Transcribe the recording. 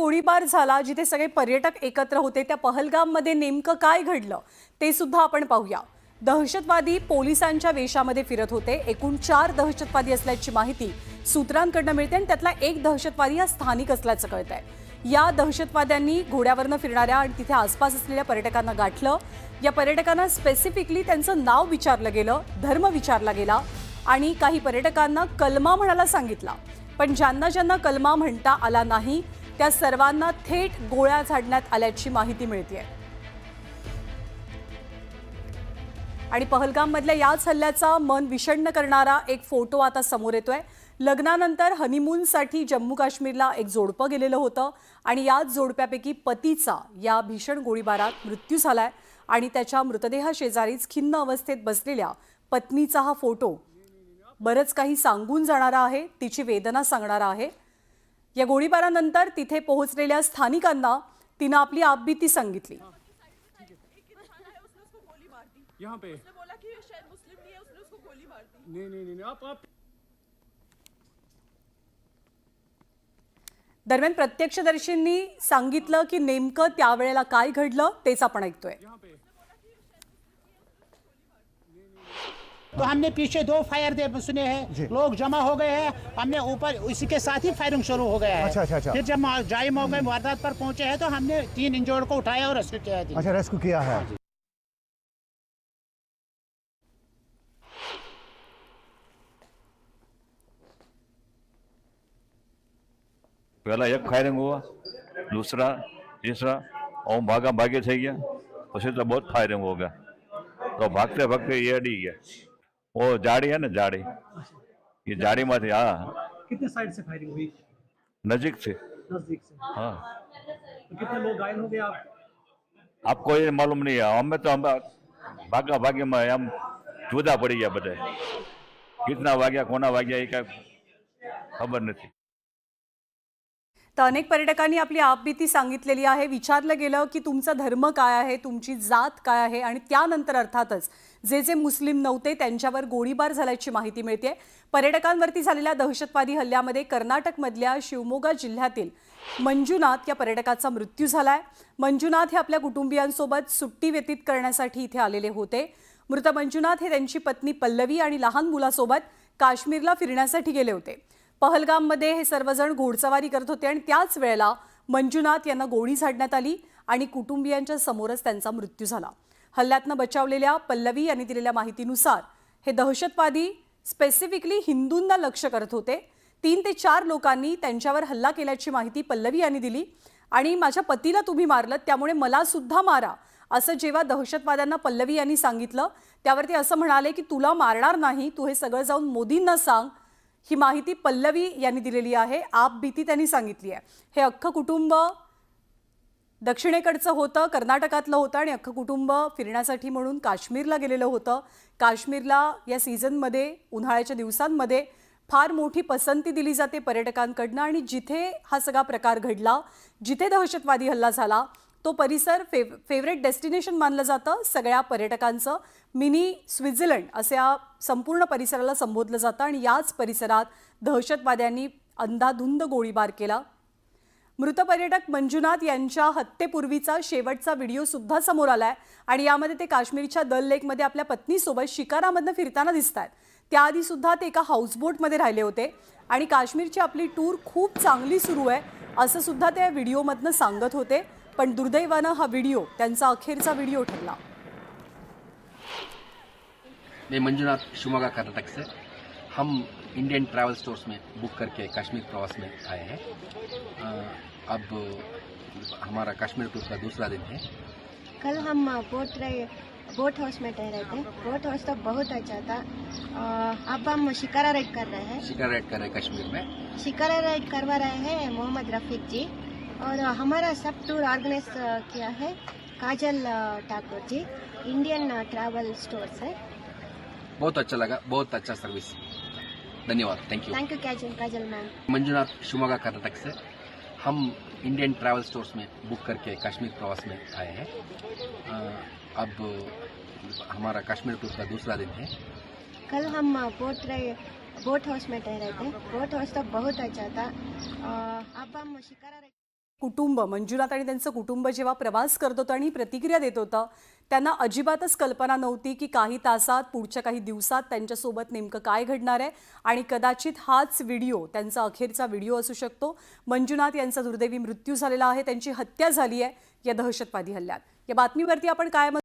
गोळीबार झाला जिथे सगळे पर्यटक एकत्र होते त्या पहलगाममध्ये नेमकं काय घडलं ते सुद्धा आपण पाहूया। दहशतवादी पोलिसांच्या वेशामध्ये फिरत होते। एकूण 4 दहशतवादी असल्याची माहिती सूत्रांकडून मिळते आणि त्यातला एक दहशतवादी हा स्थानिक असल्याचं कळतंय। या दहशतवाद्यांनी घोड्यावरनं फिरणाऱ्या आणि तिथे आसपास असलेल्या पर्यटकांना गाठलं। या पर्यटकांना स्पेसिफिकली त्यांचं नाव विचारलं गेलं, धर्म विचारला गेला आणि काही पर्यटकांना कलमा म्हणायला सांगितला। पण ज्यांना ज्यांना कलमा म्हणता आला नाही त्या सर्वांना थेट गोळ्या झाडण्यात आल्याची माहिती मिळते। आणि पहलगाममधल्या याच हल्ल्याचा मन विषण्ण करणारा एक फोटो आता समोर येतोय। लग्नानंतर हनीमूनसाठी जम्मू काश्मीरला एक जोडपं गेलेलं होतं आणि याच जोडप्यापैकी पतीचा या भीषण गोळीबारात मृत्यू झालाय आणि त्याच्या मृतदेहाशेजारीच खिन्न अवस्थेत बसलेल्या पत्नीचा हा फोटो बरंच काही सांगून जाणारा आहे, तिची वेदना सांगणारा आहे। या गोळीबारानंतर तिथे पोहोचलेल्या स्थानिकांना तिनं आपली आपबीती सांगितली। यहाँ पे उसने बोला कि शायद मुस्लिम नहीं है, उसने उसको गोली मार दी। नहीं आप दरम्यान प्रत्यक्षदर्शींनी सांगितलं की नेमकं त्यावेळेला काय घडलं तेच आपण ऐकतोय। तो हमने पीछे 2 फायर दे सुने हैं, लोग जमा हो गए हैं, हमने ऊपर इसी के साथ ही फायरिंग शुरू हो गया है। अच्छा। फिर जब जाए मौके वारदात पर पहुंचे हैं तो हमने 3 इंजर्ड को उठाया और रेस्क्यू किया है। अच्छा, रेस्क्यू किया है। पहला एक फायरिंग हुआ, दूसरा तीसरा और भागा भागे थे गया, उसे तो बहुत फायरिंग हो गया। तो भागते भागते ये अड़ी गया। वो जाड़ी है ना, जाड़ी, ये जाड़ी में थे। हाँ, कितने साइड से फायरिंग हुई? नजीक से। नजदीक से। हाँ, तो कितने लोग घायल हो गए आप? आपको ये मालूम नहीं है। हमें तो हम भागा भागे में हम जुदा पड़ी गया बधे। कितना वाग्या कोना वाग्या ये क्या खबर नहीं। तर अनेक पर्यटकांनी आपली आपबीती सांगितलेली आहे। विचारलं गेलं की तुमचा धर्म काय आहे, तुमची जात काय आहे आणि त्यानंतर अर्थातच जे मुस्लिम नव्हते त्यांच्यावर गोळीबार झाल्याची माहिती मिळते। पर्यटकांवरती झालेल्या दहशतवादी हल्ल्यामध्ये कर्नाटकमधल्या शिवमोगा जिल्ह्यातील मंजुनाथ या पर्यटकाचा मृत्यू झालाय। मंजुनाथ हे आपल्या कुटुंबियांसोबत सुट्टी व्यतीत करण्यासाठी इथे आलेले होते। मृत मंजुनाथ हे त्यांची पत्नी पल्लवी आणि लहान मुलासोबत काश्मीरला फिरण्यासाठी गेले होते। पहलगाममध्ये हे सर्वजण घोडसवारी करत होते आणि त्याच वेळेला मंजुनाथ यांना गोळी झाडण्यात आली आणि कुटुंबियांच्या समोरच त्यांचा मृत्यू झाला। हल्ल्यातनं बचावलेल्या पल्लवी यांनी दिलेल्या माहितीनुसार हे दहशतवादी स्पेसिफिकली हिंदूंना लक्ष्य करत होते। 3 ते 4 लोकांनी त्यांच्यावर हल्ला केल्याची माहिती पल्लवी यांनी दिली आणि माझ्या पतीला तुम्ही मारलं त्यामुळे मला सुद्धा मारा असं जेव्हा दहशतवाद्यांना पल्लवी यांनी सांगितलं त्यावर ते असं म्हणाले की तुला मारणार नाही, तू हे सगळं जाऊन मोदींना सांग। ही माहिती पल्लवी यांनी दिलेली आहे, आपबीती त्यांनी सांगितली आहे। हे अख्खं कुटुंब दक्षिणेकडचं होतं, कर्नाटकातलं होतं आणि अख्खं कुटुंब फिरण्यासाठी म्हणून काश्मीरला गेलेलं होतं। काश्मीरला या सीझनमध्ये उन्हाळ्याच्या दिवसांमध्ये फार मोठी पसंती दिली जाते पर्यटकांकडनं आणि जिथे हा सगळा प्रकार घडला, जिथे दहशतवादी हल्ला झाला तो परिसर फेवरेट डेस्टिनेशन मानलं जातं। सगळ्या पर्यटकांचं मिनी स्वित्झर्लंड असे या संपूर्ण परिसराला संबोधलं जातं आणि याच परिसरात दहशतवाद्यांनी अंधाधुंद गोळीबार केला। मृत पर्यटक मंजुनाथ यांच्या हत्येपूर्वीचा शेवटचा व्हिडिओ सुद्धा समोर आलाय आणि यामध्ये ते काश्मीरच्या दल लेकमध्ये आपल्या पत्नीसोबत शिकारामधनं फिरताना दिसतात। त्याआधी सुद्धा ते एका हाऊसबोटमध्ये राहिले होते आणि काश्मीरची आपली टूर खूप चांगली सुरू आहे असं सुद्धा त्या व्हिडिओमधनं सांगत होते। पण दुर्दैवानं हा व्हिडिओ त्यांचा अखेरचा व्हिडिओ ठरला। मैं मंजुनाथ शिवमोगा कर्नाटक से। हम इंडियन ट्रैवल स्टोर्स में बुक करके कश्मीर प्रवास में आए हैं। अब हमारा कश्मीर टूर का दूसरा दिन है। कल हम बोट हाउस में ठहरे थे। बोट हाउस तो बहुत अच्छा था। अब हम शिकारा राइड कर रहे हैं। शिकारा राइड कर रहे हैं कश्मीर में। शिकारा राइड करवा रहे हैं मोहम्मद रफीक जी और हमारा सब टूर ऑर्गेनाइज किया है Kajal Thakur ji, Indian travel store से। बहुत अच्छा लगा, बहुत अच्छा सर्विस, धन्यवाद, thank you Kajal ma'am. Manjunath Shivamogga Karnataka से। हम इंडियन ट्रैवल स्टोर्स में बुक करके कश्मीर प्रवास में आए हैं। अब हमारा कश्मीर टूर का दूसरा दिन है। कल हम बोट हाउस में ठहरे थे। बोट हाउस तो बहुत अच्छा था। अब हम शिकारा कुटुंब, मंजुनाथ आणि त्यांचं कुटुंब जेव्हा प्रवास करत होतं आणि प्रतिक्रिया देत होतं, त्यांना अजिबातच कल्पना नव्हती की काही तासात, पुढच्या काही दिवसात त्यांच्यासोबत नेमकं काय घडणार आहे आणि कदाचित हाच व्हिडिओ त्यांचा अखेरचा व्हिडिओ असू शकतो. मंजुनाथ यांचा दुर्दैवी मृत्यू झालेला आहे, त्यांची हत्या झाली आहे या दहशतवादी हल्ल्यात. या बातमीवरती आपण काय